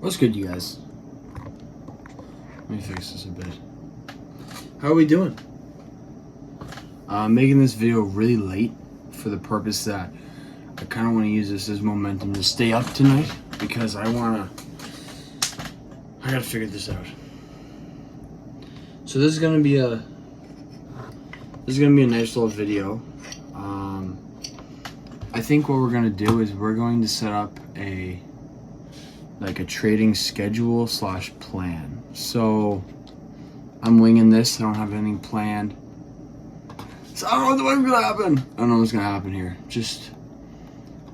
What's good, you guys? Let me fix this a bit. How are we doing? I'm making this video really late for the purpose that I kind of want to use this as momentum to stay up tonight because I gotta figure this out. So this is gonna be a nice little video. I think what we're gonna do is we're going to set up a trading schedule / plan. So I'm winging this. I don't have anything planned. So I don't know what's gonna happen. I don't know what's gonna happen here. Just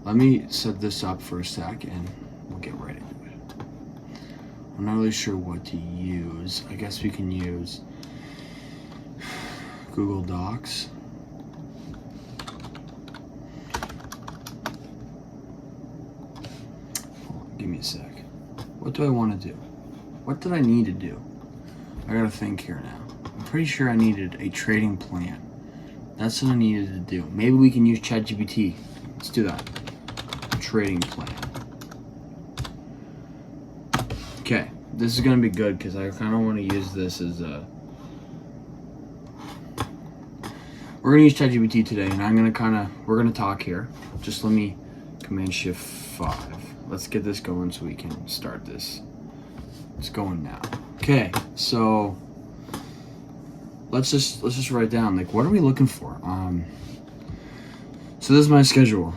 let me set this up for a sec and we'll get right into it. I'm not really sure what to use. I guess we can use Google Docs. Hold on, give me a sec. What do I want to do? What did I need to do? I gotta think here now. I'm pretty sure I needed a trading plan. That's what I needed to do. Maybe we can use ChatGPT. Let's do that. Trading plan. Okay, this is gonna be good because I kind of want to use this as a. We're gonna use ChatGPT today, and we're gonna talk here. Just let me Command Shift 5. Let's get this going so we can start this. It's going now. Okay, so let's just write down what are we looking for? So this is my schedule.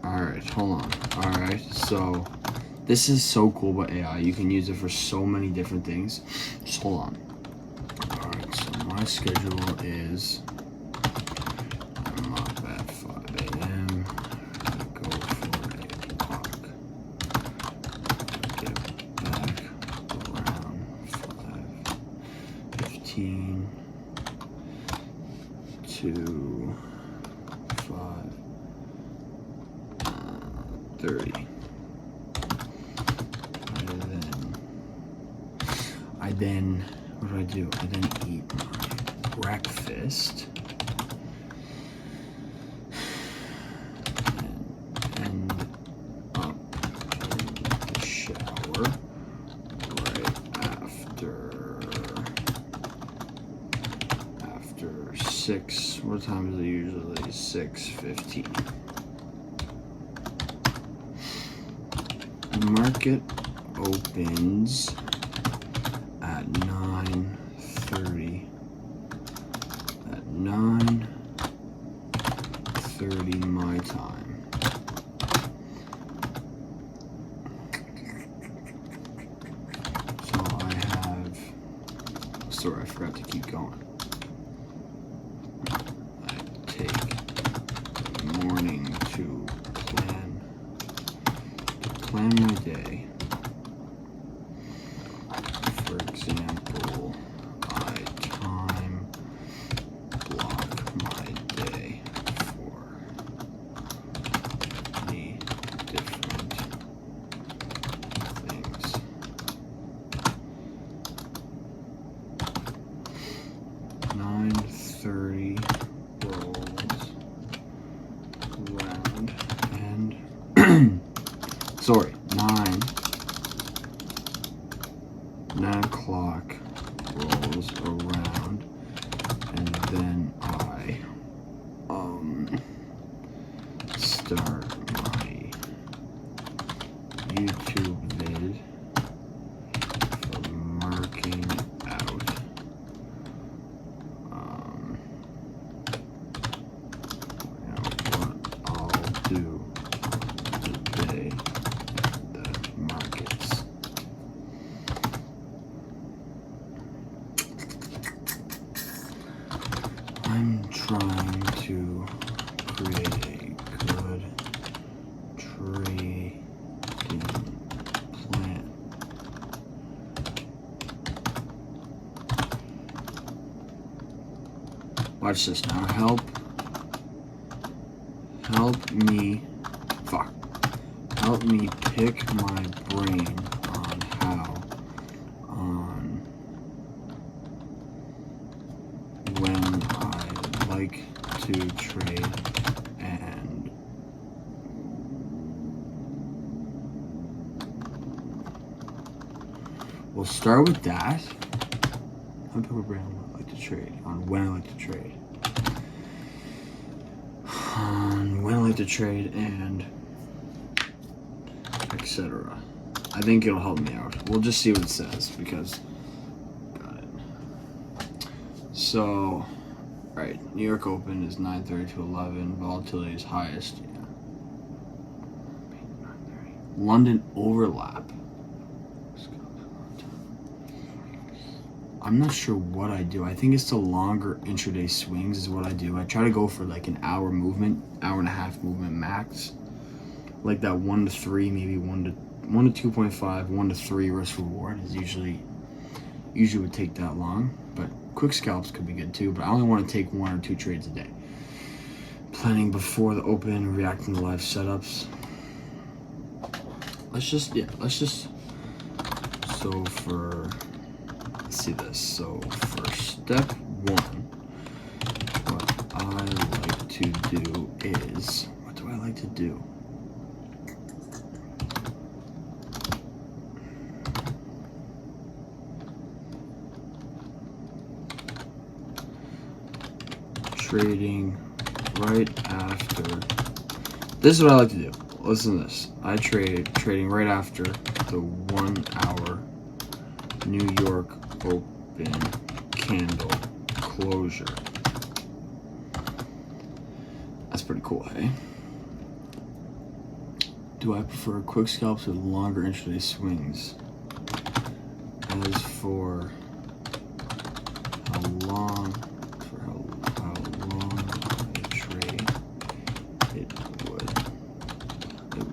All right, hold on. All right, so this is so cool about AI. You can use it for so many different things. Just hold on. All right, so my schedule is. I'm up at 5 a.m. Go for a walk. Get back around 5:15 to 5:30. I then what do I do? I then eat my breakfast. And up in the shower right after 6. What time is it usually? 6:15. Market opens at 9:30. At 9:30 my time. So I have. Sorry, I forgot to keep going. I take the morning to plan my day. For example, I time block my day for the different things. 9:30 rolls around and sorry, 9 o'clock rolls around, and then I start my YouTube vid for marking out what I'll do today. I'm trying to create a good trading plan. Watch this now. Help me pick my brain on when I like to trade and we'll start with that. I'm Pepper Brand. I like to trade on when I like to trade. On when I like to trade and etc. I think it'll help me out. We'll just see what it says because got it. So, right, New York Open is 9:30 to 11. Volatility is highest. Yeah. London overlap. I'm not sure what I do. I think it's the longer intraday swings is what I do. I try to go for like an hour movement, hour and a half movement max. Like that 1 to 3, maybe 1 to 2.5, 1 to 3 risk reward is usually would take that long. But quick scalps could be good too. But I only want to take 1 or 2 trades a day. Planning before the open, reacting to live setups. Let's just so for. See this. So for step 1, what I like to do is, what do I like to do? Trading right after. This is what I like to do. Listen to this. I trading right after the 1 hour New York Open candle closure. That's pretty cool, hey? Do I prefer quick scalps or longer intraday swings? As for how long I trade, it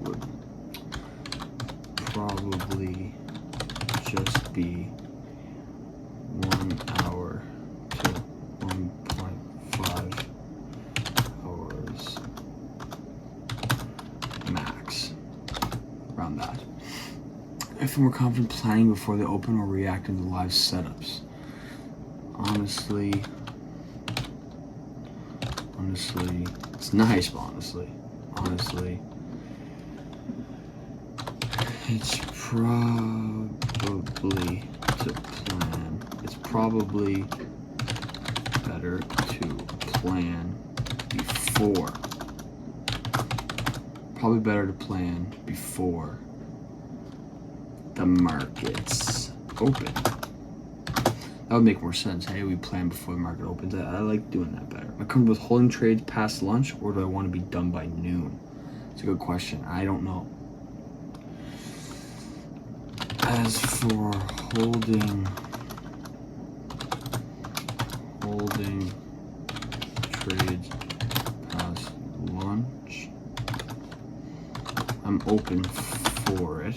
would probably just be 1 hour to 1.5 hours max, around that. I feel more confident planning before they open or reacting to live setups. Honestly, it's nice, but honestly, it's probably to plan. It's probably better to plan before. Probably better to plan before the markets open. That would make more sense. Hey, we plan before the market opens. I like doing that better. Am I comfortable with holding trades past lunch, or do I want to be done by noon? It's a good question. I don't know. As for holding trades past lunch, I'm open for it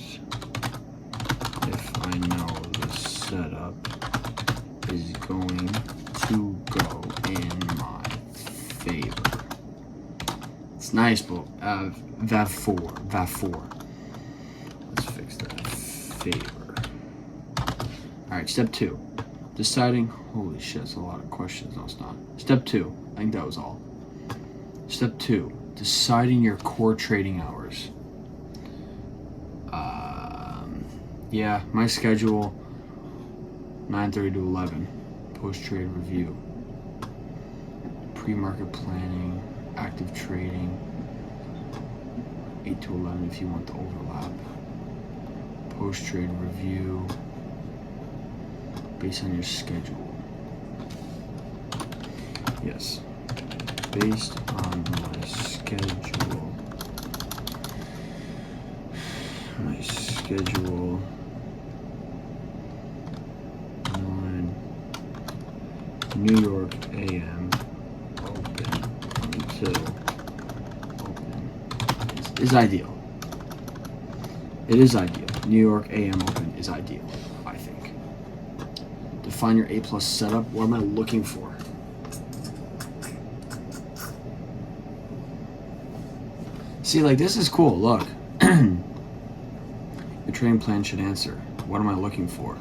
if I know the setup is going to go in my favor. It's nice, but VAV4. Let's fix that. Favor. Alright, step 2. Deciding. Holy shit, that's a lot of questions. No, it's not. Step 2. I think that was all. Step 2. Deciding your core trading hours. Yeah, my schedule 9:30 to 11. Post-trade review. Pre-market planning. Active trading. 8 to 11 if you want the overlap. Post-trade review based on your schedule. Yes, based on my schedule. On New York AM open until open is ideal. It is ideal. New York AM open is ideal, I think. Define your A+ setup. What am I looking for? See, like, this is cool. Look. Your trading plan should answer. What am I looking for?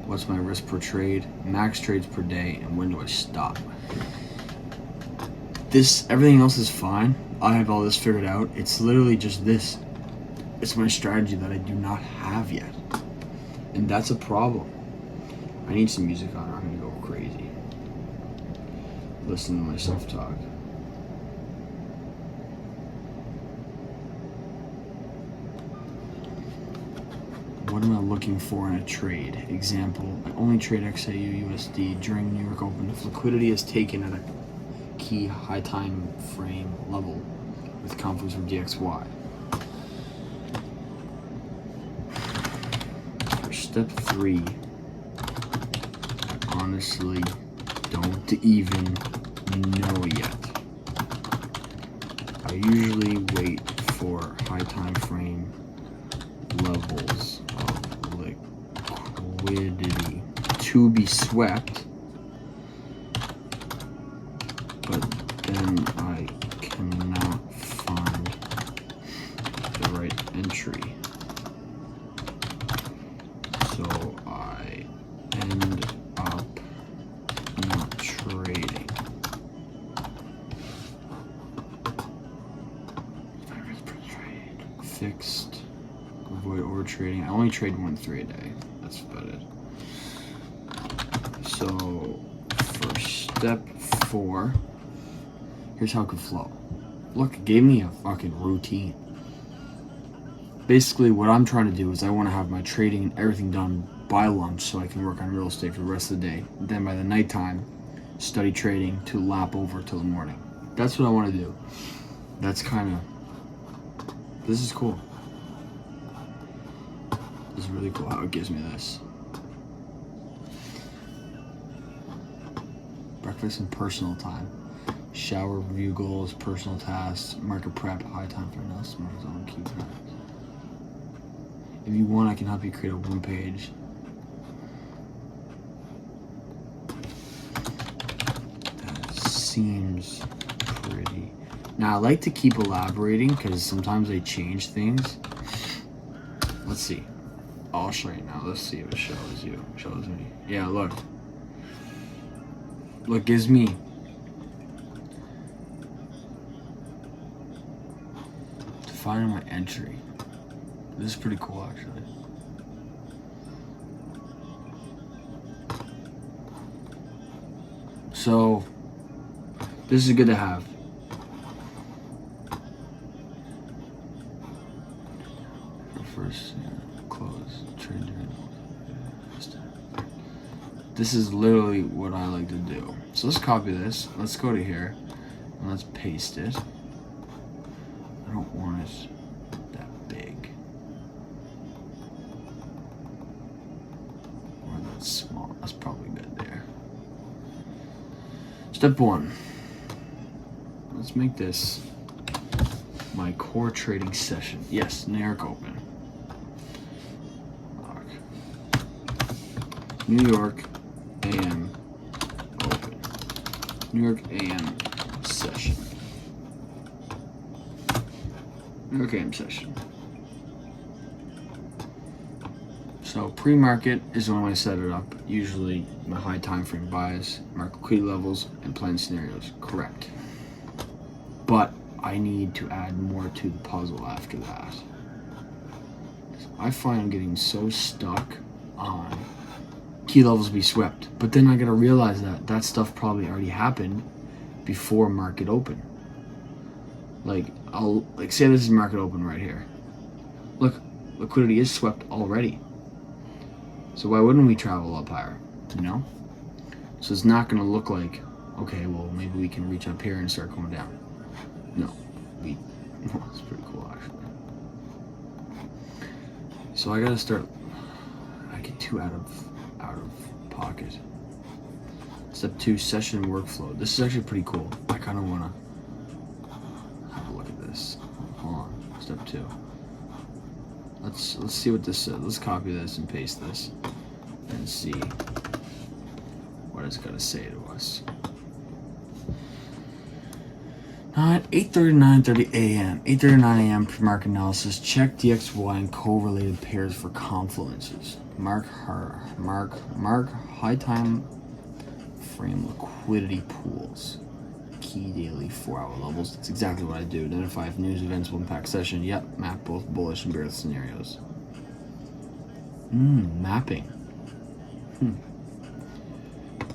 What's my risk per trade? Max trades per day, and when do I stop? Everything else is fine. I have all this figured out. It's literally just this. It's my strategy that I do not have yet. And that's a problem. I need some music on or I'm gonna go crazy. Listen to myself talk. What am I looking for in a trade? Example, I only trade XAU USD during New York Open if liquidity is taken at a key high time frame level with conflicts with DXY. For step 3, I honestly don't even know yet. I usually wait for high time frame levels of liquidity to be swept, but then I cannot find the right entry, so I end up not trading. Fixed, avoid overtrading. I only trade 1-3 a day. That's about it. So for step 4, here's how it could flow. Look, it gave me a fucking routine. Basically, what I'm trying to do is I want to have my trading and everything done by lunch so I can work on real estate for the rest of the day. Then by the nighttime, study trading to lap over till the morning. That's what I want to do. That's kind of... This is cool. This is really cool how it gives me this. Breakfast and personal time. Shower, review goals, personal tasks, market prep, high time for analysis, market zone, key times. If you want, I can help you create a one page. That seems pretty. Now, I like to keep elaborating because sometimes they change things. Let's see. I'll show you now. Let's see if it shows me. Yeah, look. Look, gives me defining my entry. This is pretty cool, actually. So, this is good to have. First, close, trade during. This is literally what I like to do. So let's copy this. Let's go to here and let's paste it. I don't want it that big or that small. That's probably good there. Step 1. Let's make this my core trading session. Yes, New York Open. New York AM Open. New York AM session. New York AM session. So pre-market is when I set it up. Usually my high time frame buys, market liquidity levels, and plan scenarios. Correct. But I need to add more to the puzzle after that. I find I'm getting so stuck on key levels be swept, but then I gotta realize that stuff probably already happened before market open. Like say this is market open right here. Look, liquidity is swept already. So why wouldn't we travel up higher? You know? So it's not gonna look like, okay, well maybe we can reach up here and start going down. No, well, it's pretty cool actually. So I gotta start. I get too out of pocket. Step 2, session workflow. This is actually pretty cool. I kind of want to have a look at this. Hold on. Step 2. Let's see what this says. Let's copy this and paste this and see what it's going to say to us. At 8:30 to 9:30 a.m. 8:30 to 9 a.m. pre-market analysis. Check DXY and correlated pairs for confluences. Mark high time frame liquidity pools. Key daily 4-hour levels. That's exactly what I do. Identify if news events will impact session. Yep. Map both bullish and bearish scenarios. Mapping.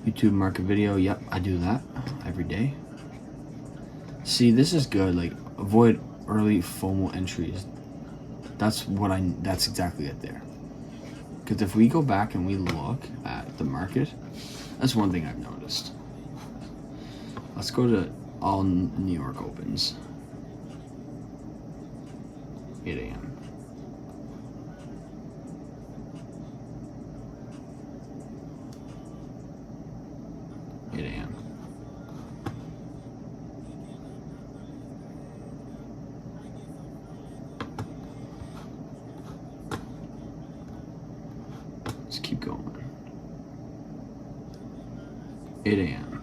YouTube market video. Yep, I do that every day. See, this is good. Like, avoid early FOMO entries. That's exactly it there. Because if we go back and we look at the market, that's one thing I've noticed. Let's go to all New York opens. 8 a.m. Let's keep going. 8 a.m.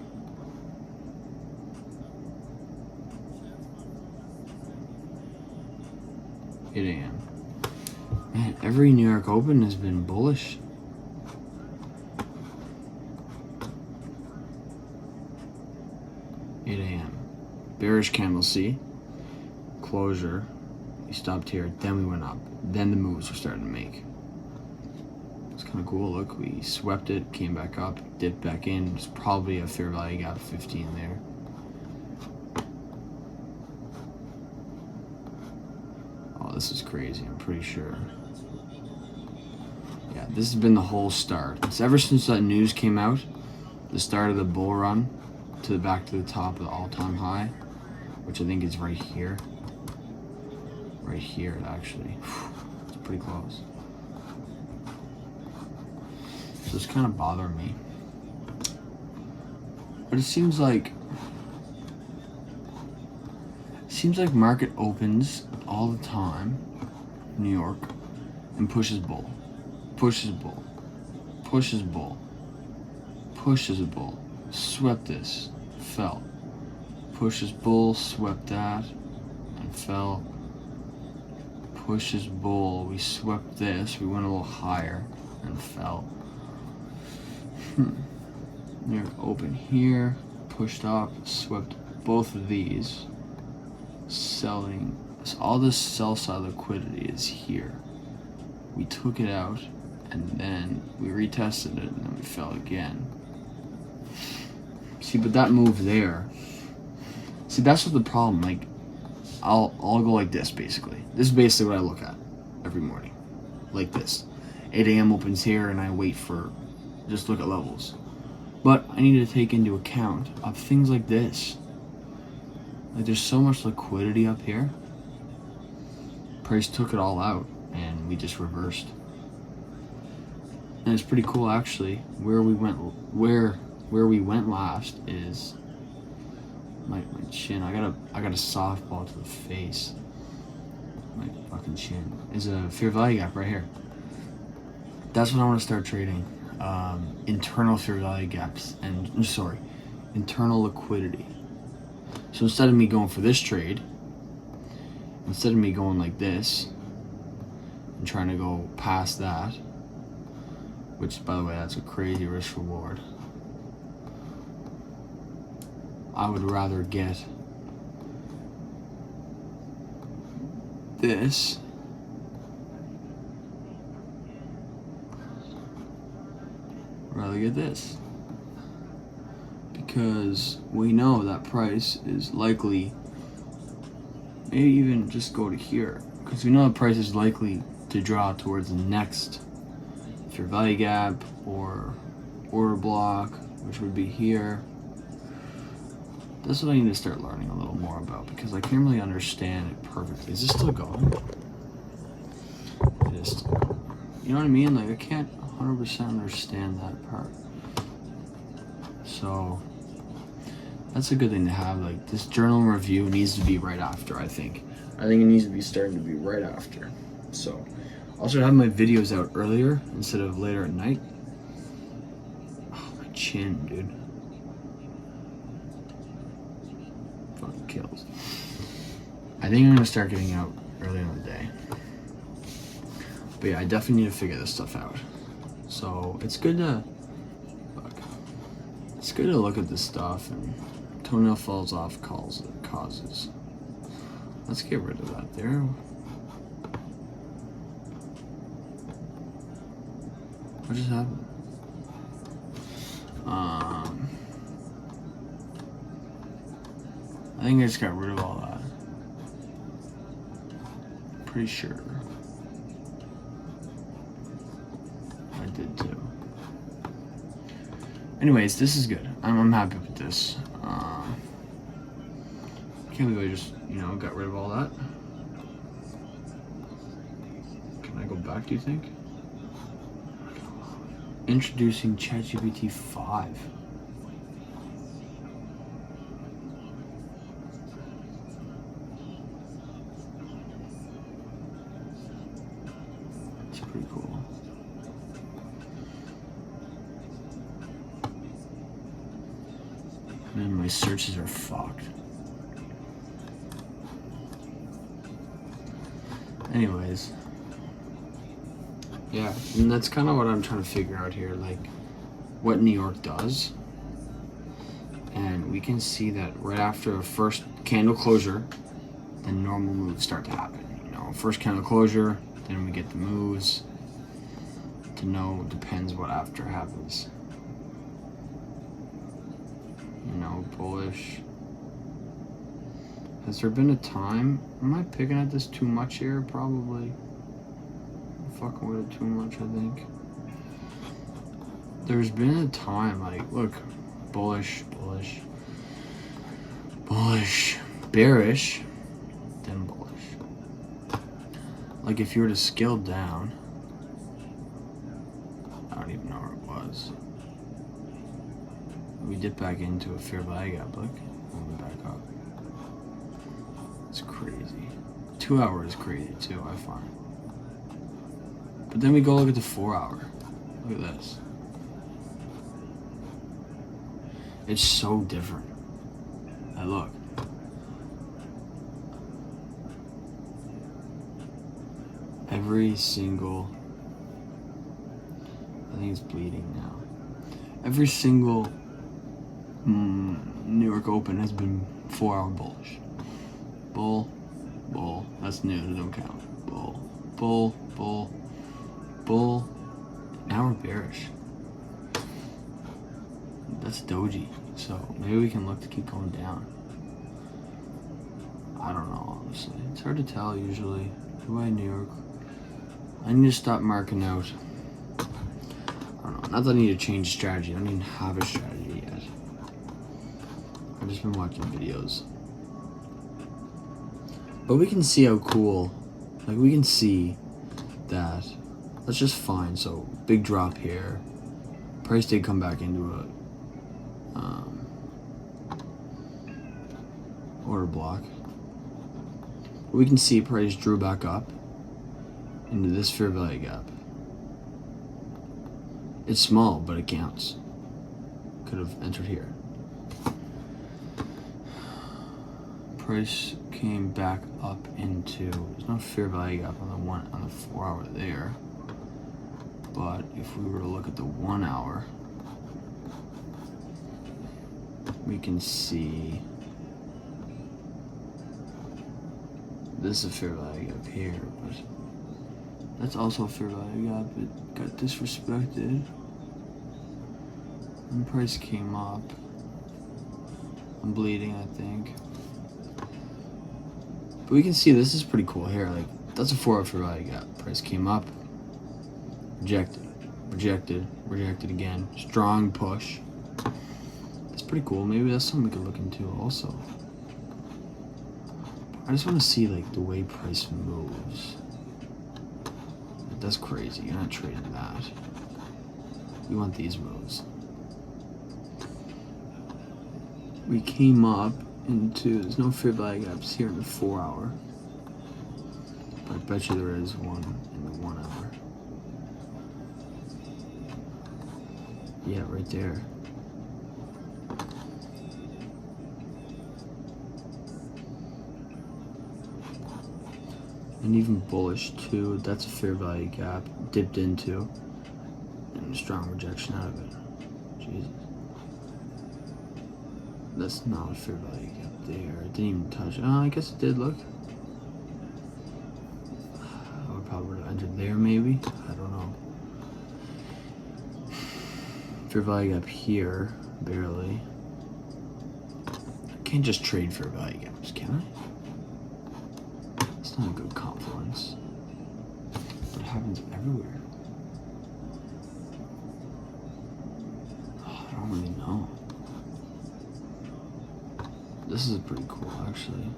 Man, every New York Open has been bullish. Bearish candle, see? Closure. We stopped here, then we went up. Then the moves were starting to make. It's kind of cool. Look, we swept it, came back up, dipped back in. It's probably a fair value gap 15 there. Oh, this is crazy, I'm pretty sure. Yeah, this has been the whole start. It's ever since that news came out, the start of the bull run, to the back to the top of the all-time high, which I think is right here. Right here, actually. It's pretty close. So it's kind of bothering me. But it seems like market opens all the time, New York, and pushes bull. Pushes bull. Pushes bull. Pushes a bull. Swept this. Fell. Pushes bull. Swept that. And fell. Pushes bull. We swept this. We went a little higher. And fell. New York open here. Pushed up. Swept both of these. Selling. So all this sell side liquidity is here. We took it out. And then we retested it, and then we fell again. See, but that move there. See, that's what the problem. Like, I'll go like this basically. This is basically what I look at every morning, like this. 8 a.m. opens here, and I wait for just look at levels. But I need to take into account of things like this. Like, there's so much liquidity up here. Price took it all out, and we just reversed. And it's pretty cool actually. Where we went last is my chin. I got a softball to the face. My fucking chin is a fair value gap right here. That's what I want to start trading. Internal fair value gaps and internal liquidity. So instead of me going for this trade, instead of me going like this and trying to go past that, which, by the way, that's a crazy risk reward. I would rather get this because we know that price is likely, maybe even just go to here, because we know the price is likely to draw towards the next fair value gap or order block, which would be here. That's what I need to start learning a little more about, because I can't really understand it perfectly. Is this still going? It is still going. You know what I mean? Like, I can't 100% understand that part. So that's a good thing to have. Like, this journal review needs to be right after, I think. I think it needs to be starting to be right after. So also have my videos out earlier instead of later at night. Oh, my chin, dude. Fucking kills. I think I'm gonna start getting out earlier in the day. But yeah, I definitely need to figure this stuff out. So it's good to look at this stuff, and toenail falls off causes. Let's get rid of that there. What just happened? I think I just got rid of all that. Pretty sure. I did too. Anyways, this is good. I'm happy with this. Can't believe I just, got rid of all that. Can I go back, do you think? Introducing ChatGPT 5. It's pretty cool. Man, my searches are fucked. Anyways. Yeah, and that's kind of what I'm trying to figure out here, like what New York does. And we can see that right after a first candle closure, the normal moves start to happen. First candle closure, then we get the moves. Depends what after happens. Bullish. Has there been a time? Am I picking at this too much here? Probably. I'm fucking with it too much, I think. There's been a time, look, bullish, bullish, bullish, bearish, then bullish. Like if you were to scale down, I don't even know where it was. We dip back into a fair value gap, look, and we back up. It's crazy. 2 hours is crazy too, I find. But then we go look at the 4 hour. Look at this. It's so different. Look. Every single, I think it's bleeding now. Every single New York Open has been 4 hour bullish. Bull, bull, that's new, it don't count. Bull, bull, bull, bull. Now we're bearish. That's doji, so maybe we can look to keep going down. I don't know, honestly. It's hard to tell usually. Dubai, New York. I need to stop marking out. I don't know. Not that I need to change strategy. I don't even have a strategy yet. I've just been watching videos. But we can see how cool, we can see that. That's just fine. So big drop here. Price did come back into a order block. We can see price drew back up into this fair value gap. It's small, but it counts. Could have entered here. Price came back up into, there's no fair value gap on the 4 hour there. But if we were to look at the 1 hour, we can see this is a fair value gap here, but that's also a fair value gap. It got disrespected. And price came up. I'm bleeding, I think. But we can see this is pretty cool here. That's a 4 hour fair value gap. Price came up. Rejected. Rejected. Rejected again. Strong push. That's pretty cool. Maybe that's something we could look into also. I just want to see the way price moves. That's crazy. You're not trading that. We want these moves. We came up into, there's no fair value gaps here in the 4 hour. But I bet you there is one in the 1 hour. Yeah, right there. And even bullish too, that's a fair value gap, dipped into, and a strong rejection out of it. Jesus. That's not a fair value gap there. It didn't even touch. Oh, I guess it did, look. I would probably have entered there maybe. I don't know. Fair value gap here, barely. I can't just trade fair value gaps, can I? It's not a good confluence. It happens everywhere. Oh, I don't really know. This is pretty cool, actually.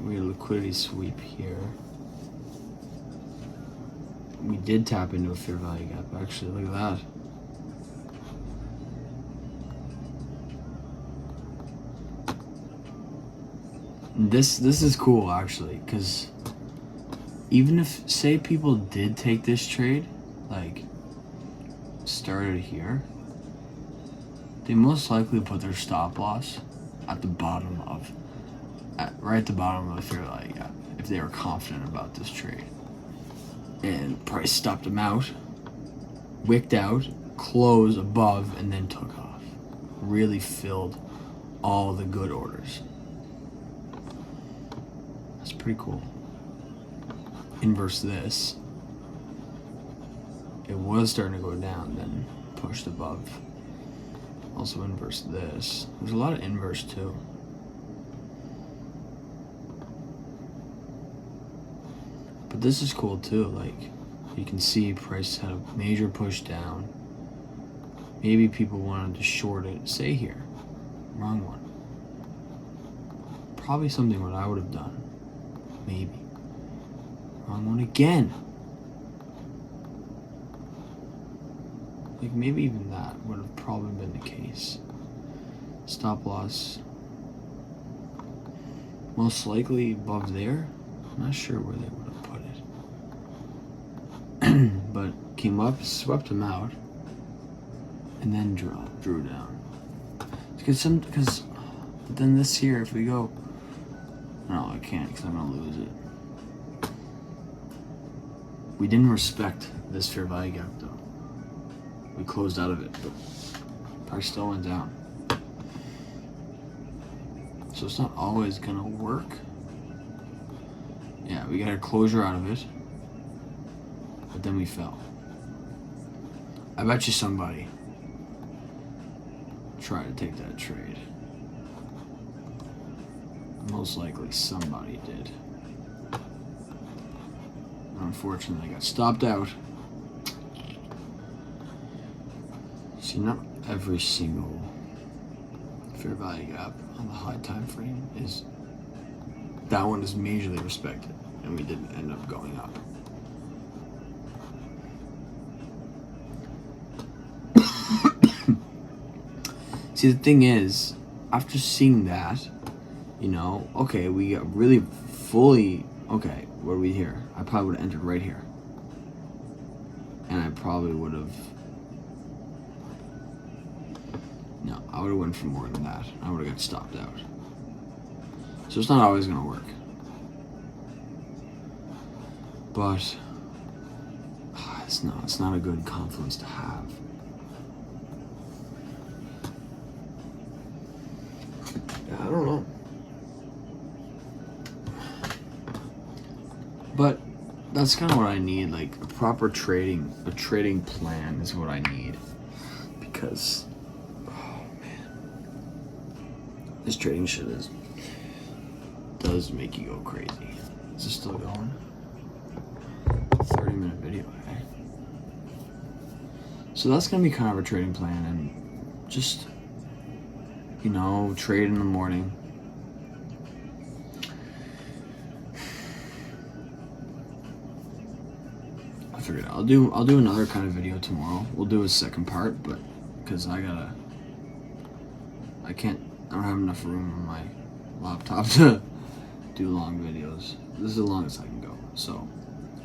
We had a liquidity sweep here. We did tap into a fair value gap, actually. Look at that. This is cool, actually, because even if, say, people did take this trade, like, started here, they most likely put their stop loss at the bottom of, right at the bottom of the fair value gap, if they were confident about this trade. And price stopped them out, wicked out, closed above, and then took off. Really filled all the good orders. That's pretty cool. Inverse this. It was starting to go down, then pushed above. Also inverse this. There's a lot of inverse too. But this is cool too, like you can see price had a major push down. Maybe people wanted to short it, say here. Wrong one. Probably something what I would have done. Maybe. Wrong one again. Like maybe even that would have probably been the case. Stop loss. Most likely above there. I'm not sure where they would have put it. But came up, swept them out, and then drew down. Because then this here, if we go, no, I can't because I'm gonna lose it. We didn't respect this fair value gap though. We closed out of it, but price still went down. So it's not always gonna work. Yeah, we got a closure out of it, but then we fell. I bet you somebody tried to take that trade. Most likely somebody did. Unfortunately, I got stopped out. See, not every single fair value gap on the high time frame is, that one is majorly respected, and we didn't end up going up. See, the thing is, after seeing that, you know, okay, we got really fully, okay, what are we here? I probably would have entered right here. And I probably would have, no, I would have went for more than that. I would have got stopped out. So it's not always going to work. But it's not a good confluence to have. I don't know. But that's kind of what I need, like a proper trading plan is what I need. Because, oh man, this trading shit does make you go crazy. Is this still going? 30-minute video, eh? So that's gonna be kind of a trading plan, and just, you know, trade in the morning. I figured I'll do another kind of video tomorrow. We'll do a second part, but because I don't have enough room on my laptop to do long videos. This is the longest I can go. So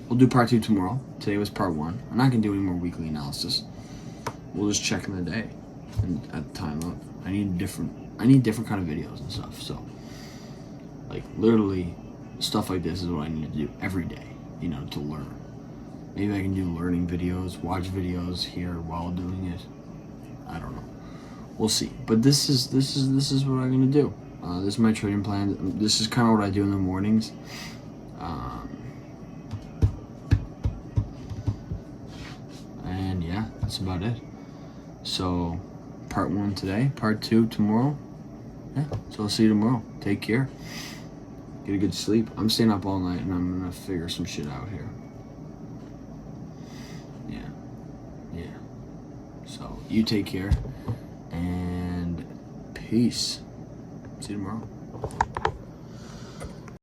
we'll do part 2 tomorrow. Today was part 1. I'm not gonna do any more weekly analysis. We'll just check in the day and at the time of. I need different kind of videos and stuff. So, like, literally, stuff like this is what I need to do every day, you know, to learn. Maybe I can do learning videos, watch videos here while doing it. I don't know. We'll see. But this is what I'm gonna do. This is my trading plan. This is kind of what I do in the mornings. that's about it. So part 1 today, part 2 tomorrow. Yeah, so I'll see you tomorrow. Take care. Get a good sleep. I'm staying up all night and I'm gonna figure some shit out here. Yeah. So you take care and peace. See you tomorrow.